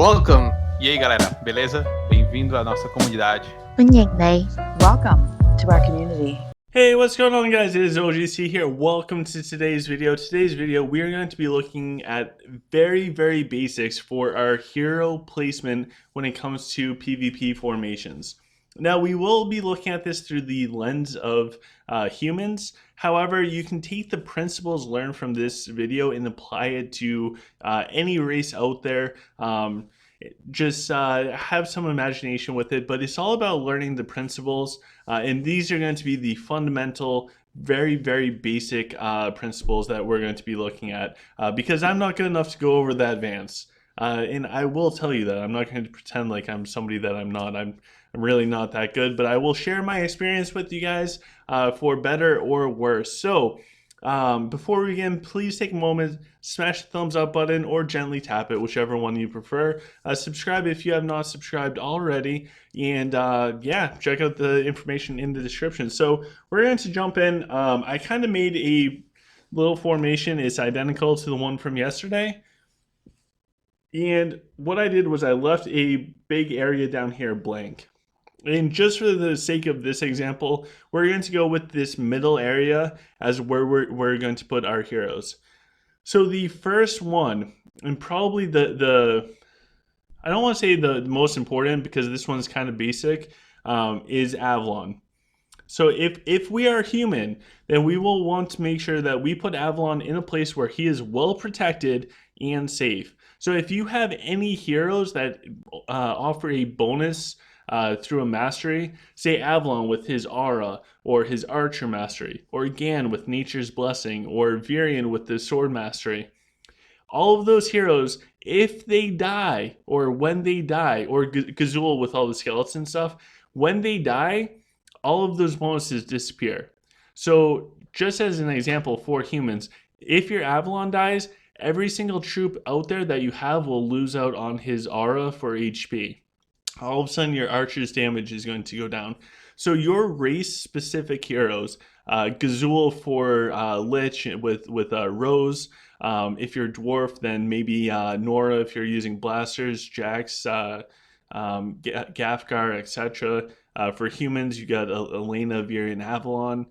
Welcome! E aí, galera, beleza? Bem-vindo à nossa comunidade. Welcome to our community. Hey, what's going on, guys? It is OGC here. Welcome to today's video. Today's video, we are going to be looking at very basics for our hero placement when it comes to PvP formations. Now, we will be looking at this through the lens of humans. However, you can take the principles learned from this video and apply it to any race out there. Just have some imagination with it, but it's all about learning the principles, and these are going to be the fundamental, very basic principles that we're going to be looking at, because I'm not good enough to go over the advanced. And I will tell you that I'm not going to pretend like I'm somebody that I'm not. I'm really not that good, but I will share my experience with you guys for better or worse. So before we begin, please take a moment, smash the thumbs up button or gently tap it, whichever one you prefer. Subscribe if you have not subscribed already, and yeah, check out the information in the description. So we're going to jump in. I kind of made a little formation. It's identical to the one from yesterday. And what I did was I left a big area down here blank. And just for the sake of this example, we're going to go with this middle area as where we're going to put our heroes. So the first one, and probably the I don't want to say the most important because this one's kind of basic, is Avalon. So if we are human, then we will want to make sure that we put Avalon in a place where he is well protected and safe. So if you have any heroes that offer a bonus through a mastery, say Avalon with his aura, or his archer mastery, or Gan with nature's blessing, or Virion with the sword mastery, all of those heroes, if they die, or when they die, or Gazul with all the skeleton stuff, when they die, all of those bonuses disappear. So just as an example for humans, if your Avalon dies, every single troop out there that you have will lose out on his aura for HP. All of a sudden your archer's damage is going to go down. So your race specific heroes, Gazul for Lich with Rose. If you're dwarf, then maybe Nora if you're using blasters, Jax, Gafgar, etc. For humans, you got Elena, Virion, Avalon.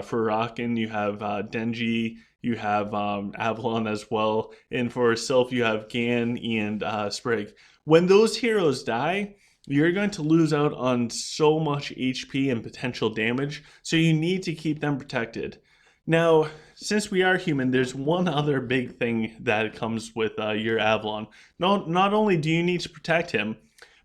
For Rockin, you have Denji, you have Avalon as well. And for Sylph, you have Gan and Sprig. When those heroes die, you're going to lose out on so much HP and potential damage, so you need to keep them protected. Now, since we are human, there's one other big thing that comes with your Avalon. Not only do you need to protect him,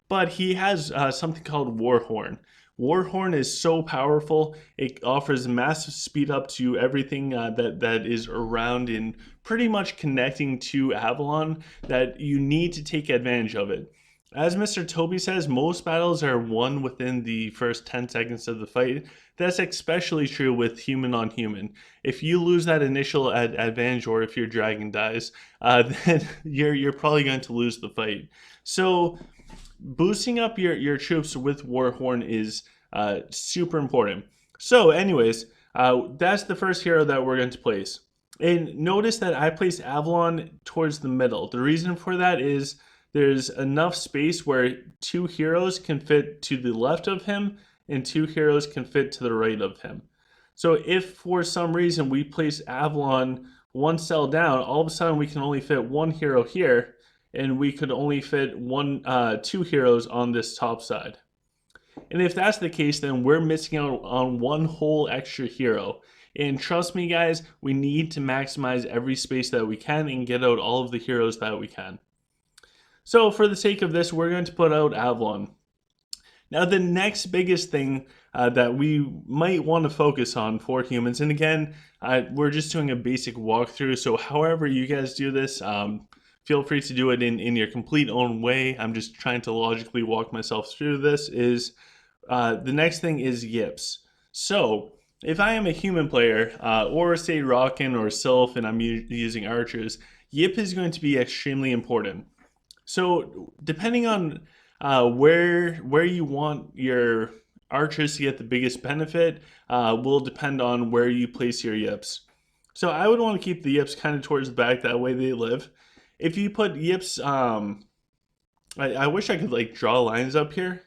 but he has something called Warhorn. Warhorn is so powerful, it offers massive speed up to everything that is around and pretty much connecting to Avalon, that you need to take advantage of it. As Mr. Toby says, most battles are won within the first 10 seconds of the fight. That's especially true with human on human. If you lose that initial advantage, or if your dragon dies, then you're probably going to lose the fight. So boosting up your troops with Warhorn is super important. So anyways, that's the first hero that we're going to place. And notice that I placed Avalon towards the middle. The reason for that is there's enough space where two heroes can fit to the left of him and two heroes can fit to the right of him. So if for some reason we place Avalon one cell down, all of a sudden we can only fit one hero here, and we could only fit two heroes on this top side. And if that's the case, then we're missing out on one whole extra hero. And trust me guys, we need to maximize every space that we can and get out all of the heroes that we can. So for the sake of this, we're going to put out Avalon. Now the next biggest thing that we might want to focus on for humans, and again, we're just doing a basic walkthrough, so however you guys do this, feel free to do it in your complete own way. I'm just trying to logically walk myself through this. Is the next thing is yips. So if I am a human player, or say Rockin or Sylph and I'm using archers, yip is going to be extremely important. So depending on where you want your archers to get the biggest benefit, will depend on where you place your yips. So I would want to keep the yips kind of towards the back, that way they live. If you put yips I wish I could like draw lines up here.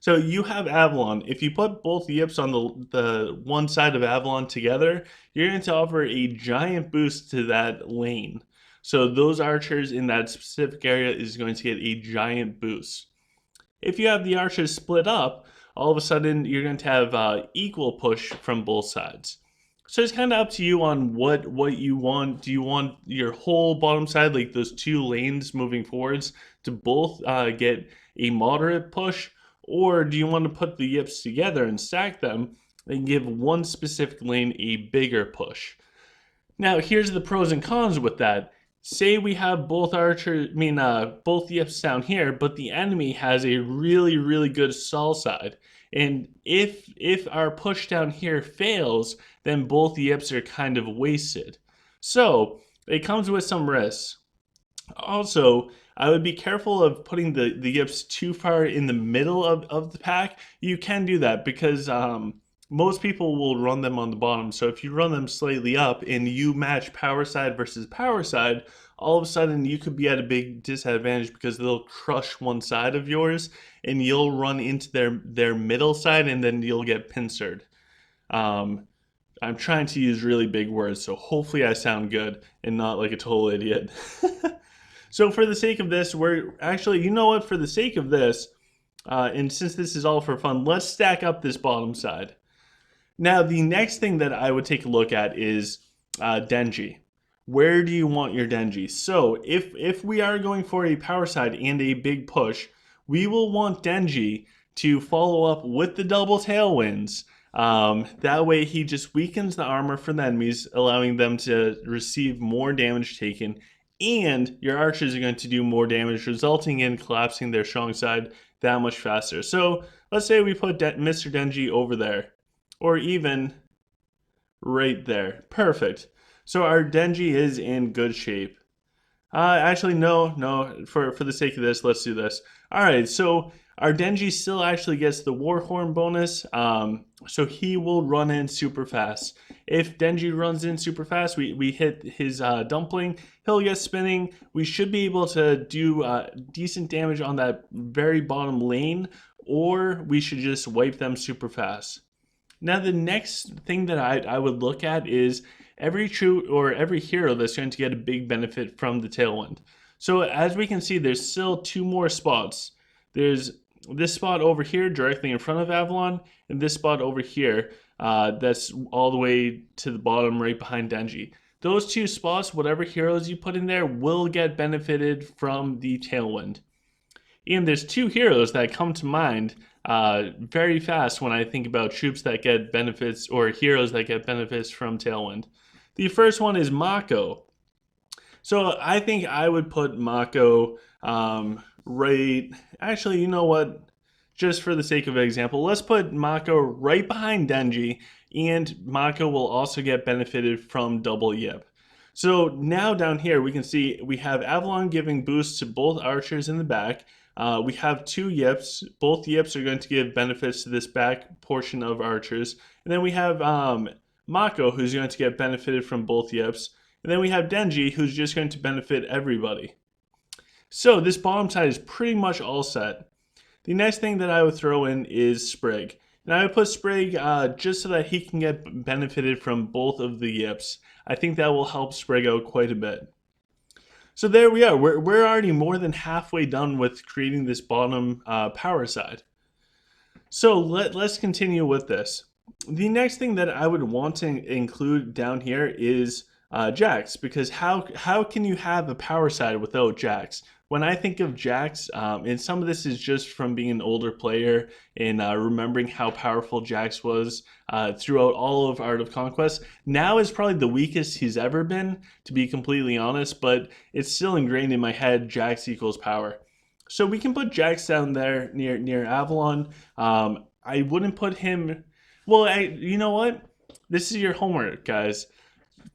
So you have Avalon. If you put both yips on the one side of Avalon together, you're going to offer a giant boost to that lane. So those archers in that specific area is going to get a giant boost. If you have the archers split up, all of a sudden you're going to have equal push from both sides. So it's kind of up to you on what you want. Do you want your whole bottom side, like those two lanes moving forwards, to both get a moderate push? Or do you want to put the yips together and stack them and give one specific lane a bigger push? Now, here's the pros and cons with that. Say we have both both yips down here, but the enemy has a really, really good stall side. And if our push down here fails, then both yips are kind of wasted. So it comes with some risks. Also, I would be careful of putting the yips too far in the middle of the pack. You can do that because most people will run them on the bottom. So if you run them slightly up and you match power side versus power side, all of a sudden you could be at a big disadvantage because they'll crush one side of yours and you'll run into their middle side and then you'll get pincered. I'm trying to use really big words, so hopefully I sound good and not like a total idiot. So for the sake of this, we're actually, you know what, for the sake of this, and since this is all for fun, let's stack up this bottom side. Now, the next thing that I would take a look at is Denji. Where do you want your Denji? So if we are going for a power side and a big push, we will want Denji to follow up with the double tailwinds. That way he just weakens the armor for the enemies, allowing them to receive more damage taken, and your archers are going to do more damage, resulting in collapsing their strong side that much faster. So let's say we put Mr. Denji over there, or even right there. Perfect. So our Denji is in good shape. Actually, no. For the sake of this, let's do this. All right, so our Denji still actually gets the Warhorn bonus, so he will run in super fast. If Denji runs in super fast, we hit his dumpling, he'll get spinning. We should be able to do decent damage on that very bottom lane, or we should just wipe them super fast. Now the next thing that I would look at is every hero that's going to get a big benefit from the Tailwind. So as we can see, there's still two more spots. There's this spot over here directly in front of Avalon, and this spot over here that's all the way to the bottom right behind Denji. Those two spots, whatever heroes you put in there, will get benefited from the Tailwind. And there's two heroes that come to mind very fast when I think about troops that get benefits or heroes that get benefits from Tailwind. The first one is Mako. So I think I would put Mako right, actually, you know what? Just for the sake of example, let's put Mako right behind Denji, and Mako will also get benefited from double yip. So now down here we can see we have Avalon giving boosts to both archers in the back. We have two yips. Both yips are going to give benefits to this back portion of archers. And then we have Mako, who's going to get benefited from both yips. And then we have Denji, who's just going to benefit everybody. So this bottom side is pretty much all set. The next thing that I would throw in is Sprig. And I would put Sprig just so that he can get benefited from both of the yips. I think that will help Sprig out quite a bit. So there we are. We're already more than halfway done with creating this bottom power side. So let's continue with this. The next thing that I would want to include down here is Jax, because how can you have a power side without Jax? When I think of Jax, and some of this is just from being an older player and remembering how powerful Jax was throughout all of Art of Conquest, now is probably the weakest he's ever been, to be completely honest, but it's still ingrained in my head, Jax equals power. So we can put Jax down there near Avalon. I wouldn't put him, well, you know what? This is your homework, guys.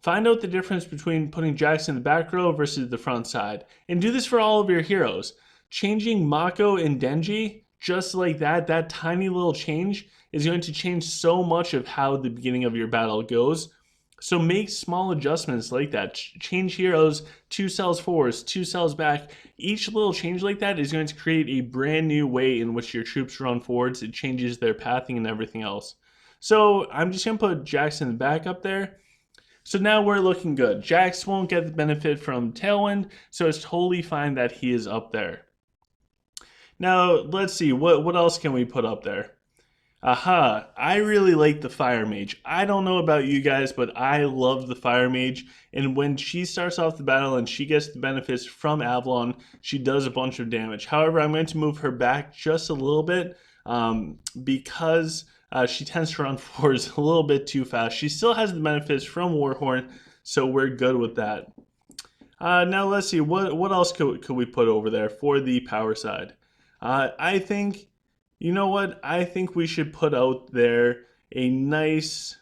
Find out the difference between putting Jax in the back row versus the front side. And do this for all of your heroes. Changing Mako and Denji, just like that tiny little change is going to change so much of how the beginning of your battle goes. So make small adjustments like that. Change heroes 2 cells forwards, 2 cells back. Each little change like that is going to create a brand new way in which your troops run forwards. It changes their pathing and everything else. So I'm just going to put Jackson back up there. So now we're looking good. Jax won't get the benefit from Tailwind, so it's totally fine that he is up there. Now, let's see, what else can we put up there? Aha, I really like the Fire Mage. I don't know about you guys, but I love the Fire Mage. And when she starts off the battle and she gets the benefits from Avalon, she does a bunch of damage. However, I'm going to move her back just a little bit because she tends to run forwards a little bit too fast. She still has the benefits from Warhorn, so we're good with that. Now let's see, what else could we put over there for the power side? I think, you know what? I think we should put out there a nice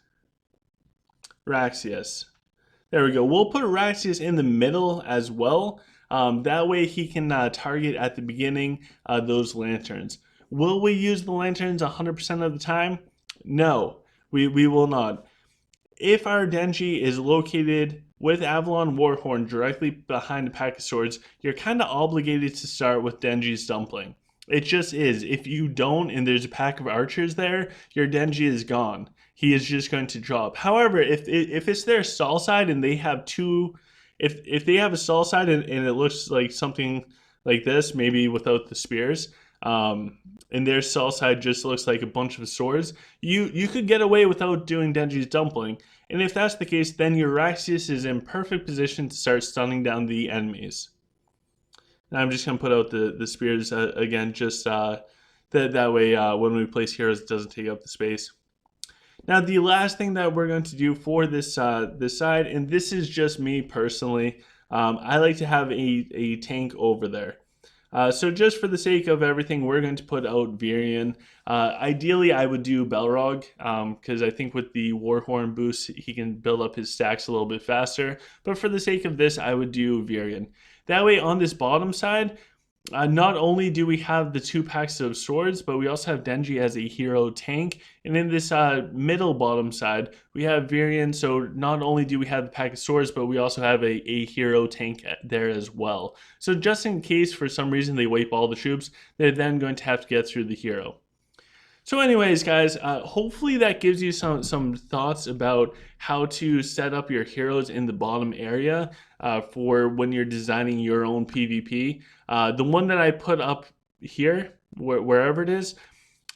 Raxius. There we go. We'll put Raxius in the middle as well. That way he can target at the beginning those lanterns. Will we use the lanterns 100% of the time? No, we will not. If our Denji is located with Avalon Warhorn directly behind a pack of swords, you're kind of obligated to start with Denji's Dumpling. It just is. If you don't and there's a pack of archers there, your Denji is gone. He is just going to drop. However, if it's their stall side and they have two, if they have a stall side and it looks like something like this, maybe without the spears, and their stall side just looks like a bunch of swords, you could get away without doing Denji's Dumpling. And if that's the case, then your Raxius is in perfect position to start stunning down the enemies. And I'm just going to put out the spears again, just that way when we place heroes, it doesn't take up the space. Now, the last thing that we're going to do for this side, and this is just me personally, I like to have a tank over there. So just for the sake of everything, we're going to put out Virion. Ideally, I would do Belrog, because I think with the Warhorn boost, he can build up his stacks a little bit faster. But for the sake of this, I would do Virion. That way, on this bottom side, not only do we have the 2 packs of swords, but we also have Denji as a hero tank. And in this middle bottom side, we have Virion. So not only do we have the pack of swords, but we also have a hero tank there as well. So just in case for some reason they wipe all the troops, they're then going to have to get through the hero. So anyways, guys, hopefully that gives you some thoughts about how to set up your heroes in the bottom area for when you're designing your own PvP. The one that I put up here, wherever it is,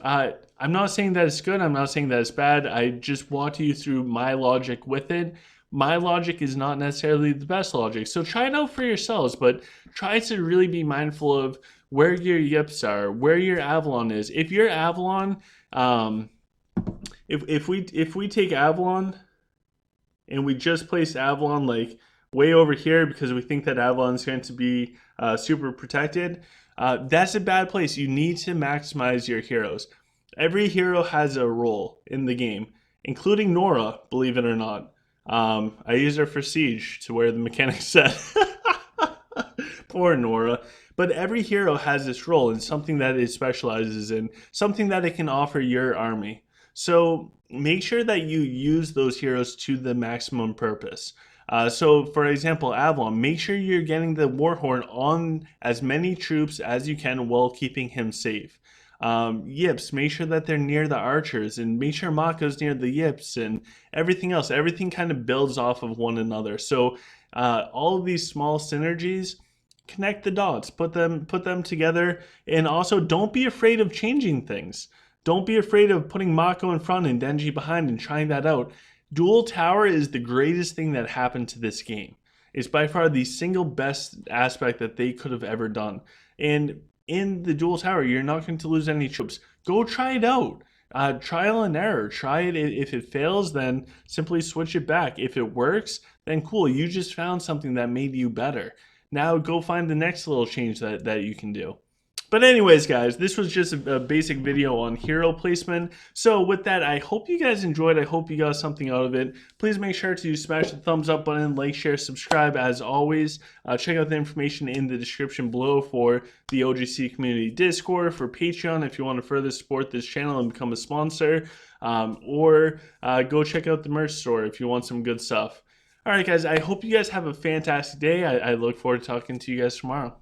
I'm not saying that it's good. I'm not saying that it's bad. I just walked you through my logic with it. My logic is not necessarily the best logic. So try it out for yourselves, but try to really be mindful of where your yips are, where your Avalon is. If your Avalon, if we take Avalon and we just place Avalon like way over here because we think that Avalon is going to be super protected, that's a bad place. You need to maximize your heroes. Every hero has a role in the game, including Nora, believe it or not. I use her for Siege to wear the mechanic set. Poor Nora. But every hero has this role and something that it specializes in, something that it can offer your army. So make sure that you use those heroes to the maximum purpose. So for example, Avalon, make sure you're getting the Warhorn on as many troops as you can while keeping him safe. Yips, make sure that they're near the archers, and make sure Mako's near the Yips, and everything else. Everything kind of builds off of one another. So all of these small synergies, connect the dots, put them together, and also don't be afraid of changing things. Don't be afraid of putting Mako in front and Denji behind and trying that out. Dual Tower is the greatest thing that happened to this game. It's by far the single best aspect that they could have ever done. And in the Dual Tower, you're not going to lose any troops. Go try it out. Trial and error. Try it. If it fails, then simply switch it back. If it works, then cool. You just found something that made you better. Now go find the next little change that you can do. But anyways, guys, this was just a basic video on hero placement. So with that, I hope you guys enjoyed. I hope you got something out of it. Please make sure to smash the thumbs up button, like, share, subscribe. As always, check out the information in the description below for the OGC Community Discord, for Patreon if you want to further support this channel and become a sponsor, or go check out the merch store if you want some good stuff. All right, guys, I hope you guys have a fantastic day. I look forward to talking to you guys tomorrow.